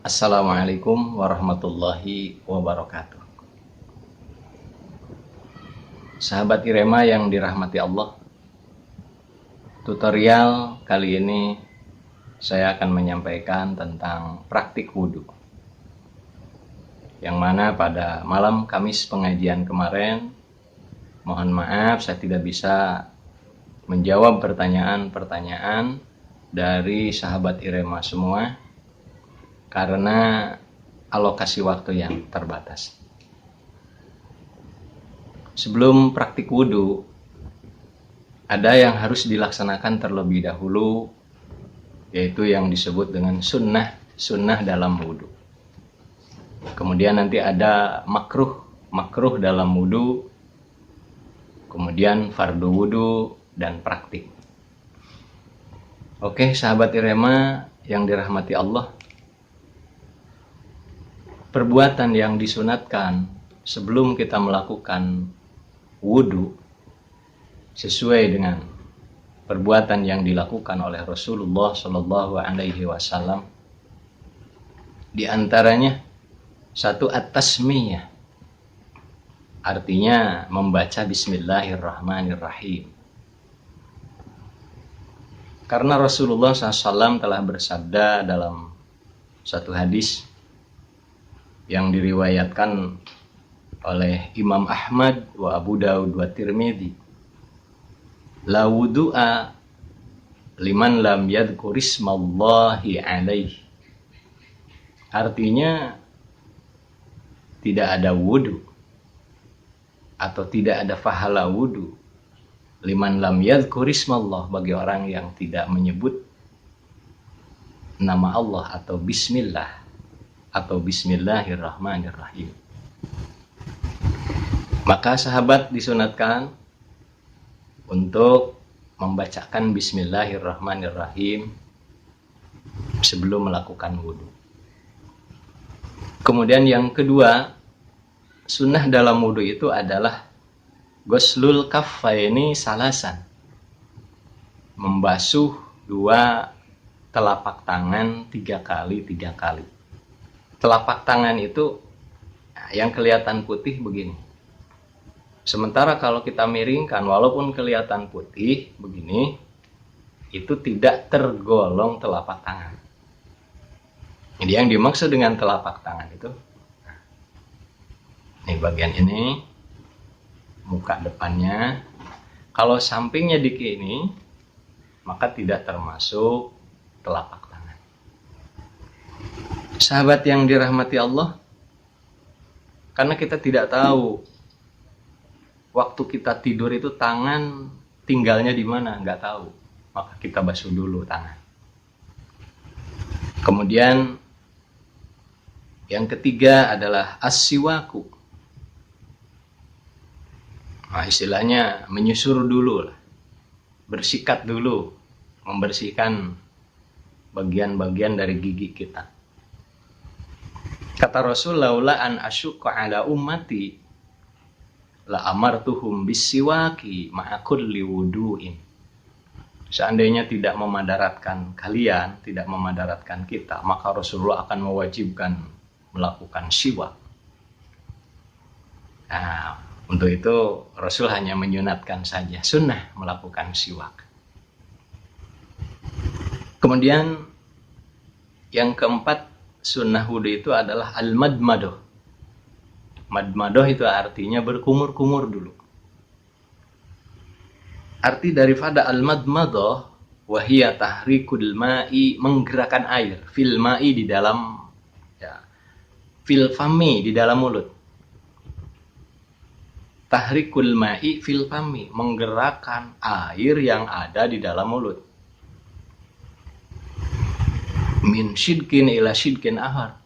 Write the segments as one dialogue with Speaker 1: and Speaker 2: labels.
Speaker 1: Assalamualaikum warahmatullahi wabarakatuh. Sahabat Irema yang dirahmati Allah, tutorial kali ini saya akan menyampaikan tentang praktik wudhu, yang mana pada malam Kamis pengajian kemarin, mohon maaf saya tidak bisa menjawab pertanyaan-pertanyaan dari sahabat Irema semua karena alokasi waktu yang terbatas. Sebelum praktik wudhu, ada yang harus dilaksanakan terlebih dahulu, yaitu yang disebut dengan sunnah dalam wudhu. Kemudian nanti ada makruh dalam wudhu, kemudian fardu wudhu, dan praktik. Oke, sahabat Irema yang dirahmati Allah, perbuatan yang disunatkan sebelum kita melakukan wudhu sesuai dengan perbuatan yang dilakukan oleh Rasulullah Shallallahu Alaihi Wasallam. Di antaranya satu at-tasmiyah, artinya membaca Bismillahirrahmanirrahim. Karena Rasulullah SAW telah bersabda dalam satu hadis yang diriwayatkan oleh Imam Ahmad wa Abu Daud wa Tirmidzi, la wudu'a liman lam yadhkurismallahi alaihi. Artinya tidak ada wudhu atau tidak ada pahala wudhu liman lam yadhkurismallah, bagi orang yang tidak menyebut nama Allah atau bismillah atau Bismillahirrahmanirrahim. Maka sahabat disunatkan untuk membacakan Bismillahirrahmanirrahim sebelum melakukan wudhu. Kemudian yang kedua, sunnah dalam wudhu itu adalah ghuslul kaffaini salasan, membasuh dua telapak tangan 3 kali. Telapak tangan itu yang kelihatan putih begini. Sementara kalau kita miringkan, walaupun kelihatan putih begini, itu tidak tergolong telapak tangan. Jadi yang dimaksud dengan telapak tangan itu, ini bagian ini, muka depannya. Kalau sampingnya di kiri, maka tidak termasuk telapak tangan. Sahabat yang dirahmati Allah, karena kita tidak tahu waktu kita tidur itu tangan tinggalnya di mana, nggak tahu, maka kita basuh dulu tangan. Kemudian yang ketiga adalah as-siwaku. Nah, istilahnya menyusur dulu, bersikat dulu, membersihkan bagian-bagian dari gigi kita. Kata Rasul, laula an asyqa ala ummati la amartuhum bisiwaki ma'a kulli wudu'in. Seandainya tidak memadaratkan kalian, tidak memadaratkan kita, maka Rasulullah akan mewajibkan melakukan siwak. Nah, untuk itu Rasul hanya menyunatkan saja, sunnah melakukan siwak. Kemudian yang keempat, sunnah wudhu itu adalah al-madmadoh. Madmadoh itu artinya berkumur-kumur dulu. Arti daripada al-madmadoh, wahiyya tahrikul ma'i, menggerakkan air, fil ma'i di dalam, ya, fil fami di dalam mulut. Tahrikul ma'i fil fami, menggerakkan air yang ada di dalam mulut. Min syidkin ila syidkin ahar,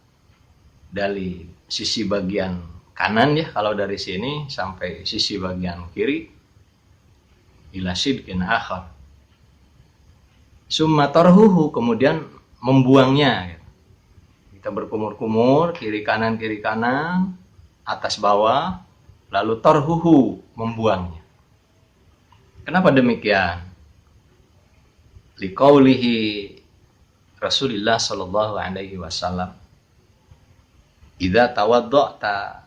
Speaker 1: dari sisi bagian kanan, ya, kalau dari sini sampai sisi bagian kiri, ila syidkin akhar. Summa tarhuhu, kemudian membuangnya. Kita berkumur-kumur, kiri kanan, atas bawah, lalu tarhuhu, membuangnya. Kenapa demikian? Liqaulihi Rasulullah Shallallahu Alaihi Wasallam, Idza tawadda'ta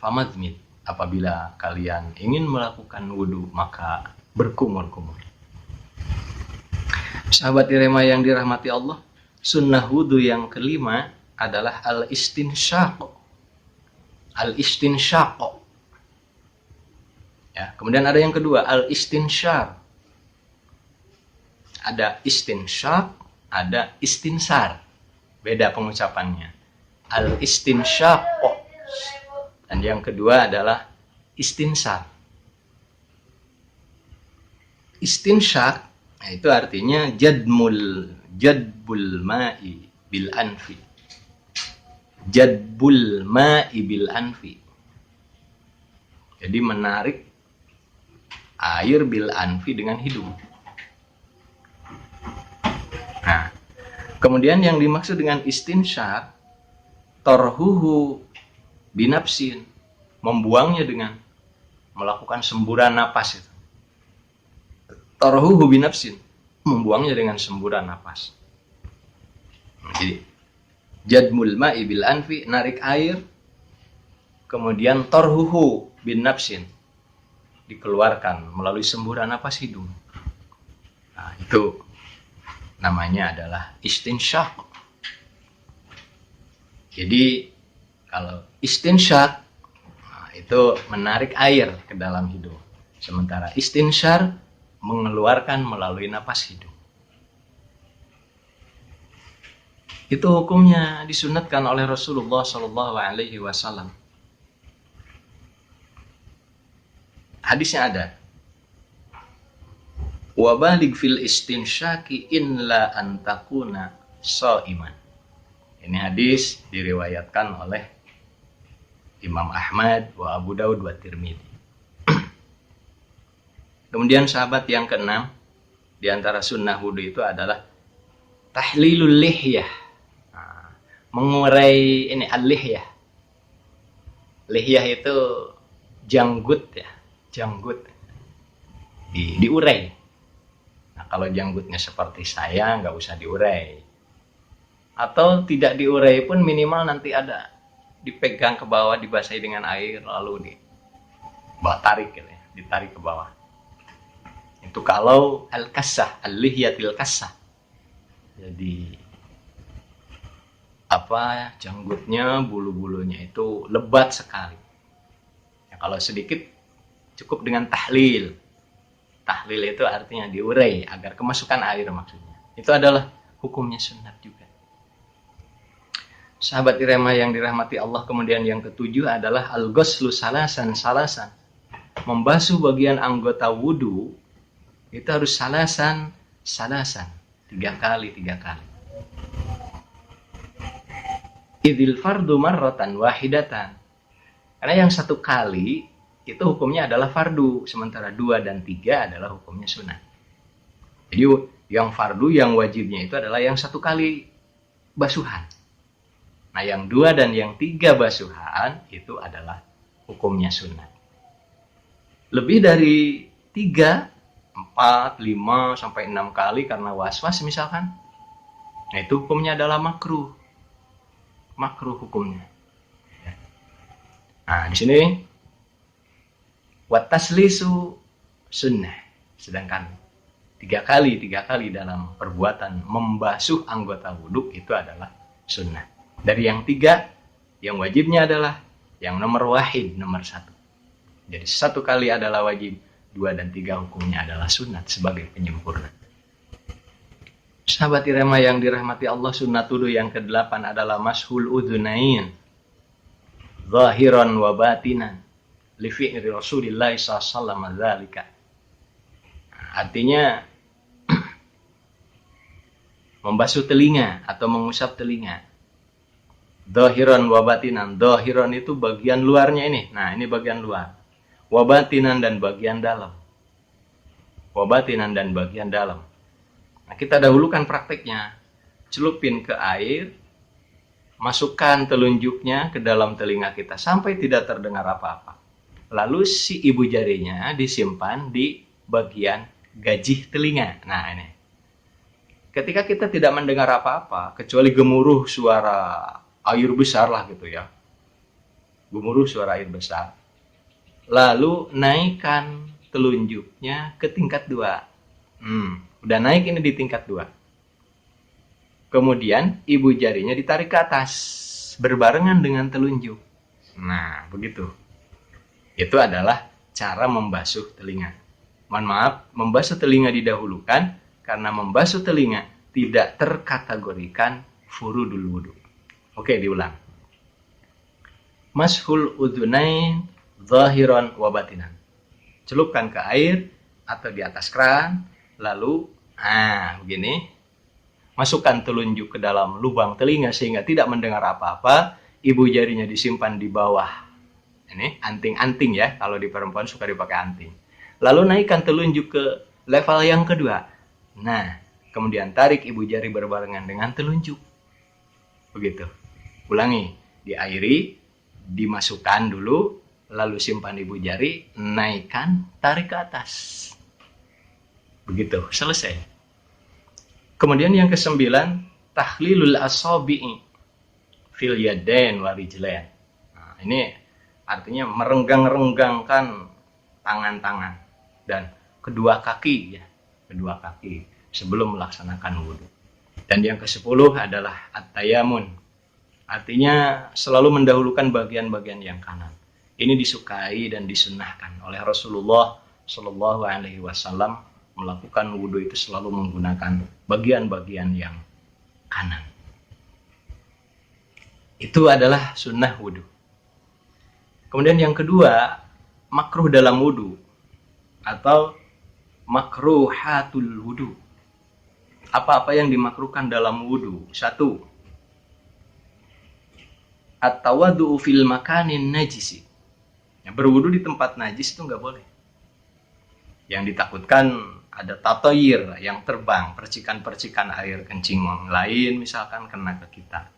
Speaker 1: famadzmid. Apabila kalian ingin melakukan wudu, maka berkumur-kumur. Sahabat Irema yang dirahmati Allah, sunnah wudu yang kelima adalah al-istinsyaq. Al-istinsyaq. Ya, kemudian ada yang kedua, al-istinsyar. Ada istinsyaq, ada istinsar. Beda pengucapannya. Al-istinsyaq. Dan yang kedua adalah istinsar. Istinsyaq itu artinya jadbul ma'i bil anfi. Jadbul ma'i bil anfi. Jadi menarik air bil anfi dengan hidung. Nah, kemudian yang dimaksud dengan istinsyaq, torhuhu binafsin, membuangnya dengan melakukan semburan napas itu. Torhuhu binafsin, membuangnya dengan semburan napas. Jadi jadmul ma'i bil anfi, narik air, kemudian torhuhu binafsin, dikeluarkan melalui semburan napas hidung. Nah, itu namanya adalah istinsyaq. Jadi kalau istinsyaq, nah, itu menarik air ke dalam hidung. Sementara istinsyar mengeluarkan melalui napas hidung. Itu hukumnya disunatkan oleh Rasulullah Shallallahu Alaihi Wasallam. Hadisnya ada. Wabalig fil istinsyaki in la antakuna shaiman. Ini hadis diriwayatkan oleh Imam Ahmad, wa Abu Daud, wa Tirmidzi. Kemudian sahabat yang keenam di antara sunnah wudu itu adalah tahlilul lihyah. Nah, mengurai ini al-lihyah. Lihyah itu janggut ya, janggut. Diurai. Nah, kalau janggutnya seperti saya nggak usah diurai. Atau tidak diurai pun minimal nanti ada dipegang ke bawah, dibasahi dengan air, lalu tarik gitu ya, ditarik ke bawah. Itu kalau al-kassah, al-lihyatil kassah. Jadi janggutnya, bulu-bulunya itu lebat sekali. Ya, kalau sedikit cukup dengan tahlil. Tahlil itu artinya diurai agar kemasukan air maksudnya. Itu adalah hukumnya sunat juga. Sahabat Irema yang dirahmati Allah, kemudian yang ketujuh adalah al-ghuslu salasan. Membasuh bagian anggota wudu itu harus salasan. 3 kali. Idil fardu marratan wahidatan. Karena yang 1 kali itu hukumnya adalah fardu, sementara 2 dan 3 adalah hukumnya sunat. Jadi yang fardu, yang wajibnya itu adalah yang 1 kali basuhan. Nah, yang 2 dan yang 3 basuhan itu adalah hukumnya sunat. Lebih dari 3, 4, 5, sampai 6 kali karena was-was misalkan, nah itu hukumnya adalah makruh. Makruh hukumnya. Nah, di sini wataslisu sunnah. Sedangkan 3 kali dalam perbuatan membasuh anggota wudhu itu adalah sunnah. Dari yang 3, yang wajibnya adalah yang nomor 1. Jadi 1 kali adalah wajib, 2 dan 3 hukumnya adalah sunat sebagai penyempurna. Sahabat Irema yang dirahmati Allah, sunnat wudu yang ke-8 adalah mashul udhunain zahiran wa batinan li fi'li Rasulillah sallallahu alaihi wasallam. Artinya membasuh telinga atau mengusap telinga. Zahiran wa batinan. Zahiran itu bagian luarnya ini. Nah, ini bagian luar. Wa batinan dan bagian dalam. Wa batinan dan bagian dalam. Nah, kita dahulukan prakteknya. Celupin ke air, masukkan telunjuknya ke dalam telinga kita sampai tidak terdengar apa-apa. Lalu si ibu jarinya disimpan di bagian gajih telinga. Nah, ini. Ketika kita tidak mendengar apa-apa, kecuali gemuruh suara air besar lah gitu ya, gemuruh suara air besar. Lalu naikkan telunjuknya ke tingkat 2. Udah naik ini di tingkat 2. Kemudian ibu jarinya ditarik ke atas berbarengan dengan telunjuk. Nah, begitu. Itu adalah cara membasuh telinga. Mohon maaf, membasuh telinga didahulukan karena membasuh telinga tidak terkategorikan furudul wudu. Oke, diulang. Mashul udhunain zahiran wa batinan. Celupkan ke air atau di atas keran, lalu begini. Masukkan telunjuk ke dalam lubang telinga sehingga tidak mendengar apa-apa. Ibu jarinya disimpan di bawah. Ini anting-anting ya, kalau di perempuan suka dipakai anting. Lalu naikkan telunjuk ke level yang kedua. Nah, kemudian tarik ibu jari berbarengan dengan telunjuk. Begitu. Ulangi, diairi, dimasukkan dulu, lalu simpan ibu jari, naikkan, tarik ke atas. Begitu, selesai. Kemudian yang ke-9, tahlilul asabi'i fil yadain wa rijlain. Nah, ini artinya merenggang-renggangkan tangan-tangan dan kedua kaki ya, kedua kaki sebelum melaksanakan wudhu. Dan yang ke-10 adalah at-tayamun. Artinya selalu mendahulukan bagian-bagian yang kanan. Ini disukai dan disunnahkan oleh Rasulullah Shallallahu Alaihi Wasallam. Melakukan wudhu itu selalu menggunakan bagian-bagian yang kanan. Itu adalah sunnah wudhu. Kemudian yang kedua, makruh dalam wudhu atau makruhatul wudhu. Apa-apa yang dimakruhkan dalam wudhu. 1. At-tawaddu'u fil makanin najisi. Ya, berwudhu di tempat najis itu nggak boleh. Yang ditakutkan ada tatoyir yang terbang, percikan-percikan air kencing lain misalkan kena ke kita.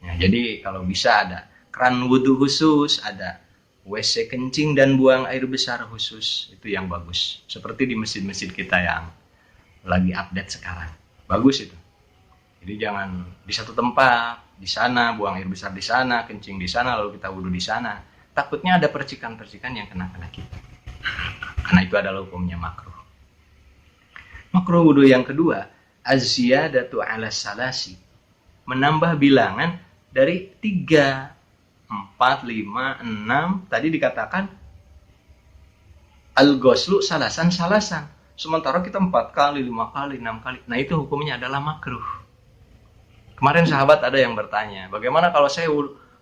Speaker 1: Ya, jadi kalau bisa ada keran wudhu khusus, ada WC kencing dan buang air besar khusus, itu yang bagus. Seperti di masjid-masjid kita yang lagi update sekarang. Bagus itu. Jadi jangan di satu tempat, di sana, buang air besar di sana, kencing di sana, lalu kita wudhu di sana. Takutnya ada percikan-percikan yang kena kita. Karena itu adalah hukumnya makruh. Makruh wudhu yang kedua, az-ziyadatu ala salasi. Menambah bilangan dari 3, 4, 5, 6. Tadi dikatakan al-ghuslu salasan. Sementara kita 4 kali, 5 kali, 6 kali. Nah itu hukumnya adalah makruh. Kemarin sahabat ada yang bertanya, bagaimana kalau saya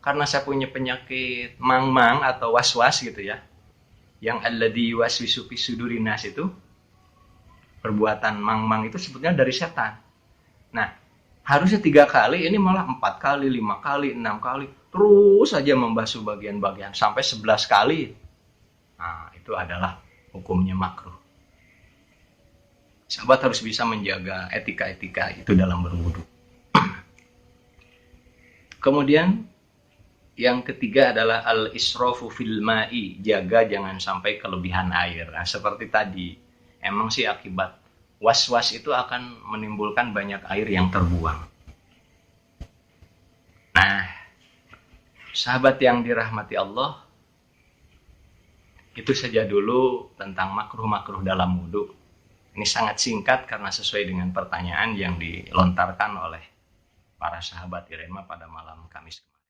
Speaker 1: karena saya punya penyakit mang-mang atau was-was gitu ya. Yang alladzi waswisu fi sudurin nas itu, perbuatan mang-mang itu sebetulnya dari setan. Nah, harusnya 3 kali, ini malah 4 kali, 5 kali, 6 kali. Terus saja membasuh bagian-bagian sampai 11 kali. Nah, itu adalah hukumnya makruh. Sahabat harus bisa menjaga etika-etika itu dalam berwudu. Kemudian yang ketiga adalah al-israfu fil ma'i, jaga jangan sampai kelebihan air. Nah, seperti tadi, emang sih akibat was-was itu akan menimbulkan banyak air yang terbuang. Nah, sahabat yang dirahmati Allah, itu saja dulu tentang makruh-makruh dalam wudhu. Ini sangat singkat karena sesuai dengan pertanyaan yang dilontarkan oleh para sahabat Irema pada malam Kamis kemarin.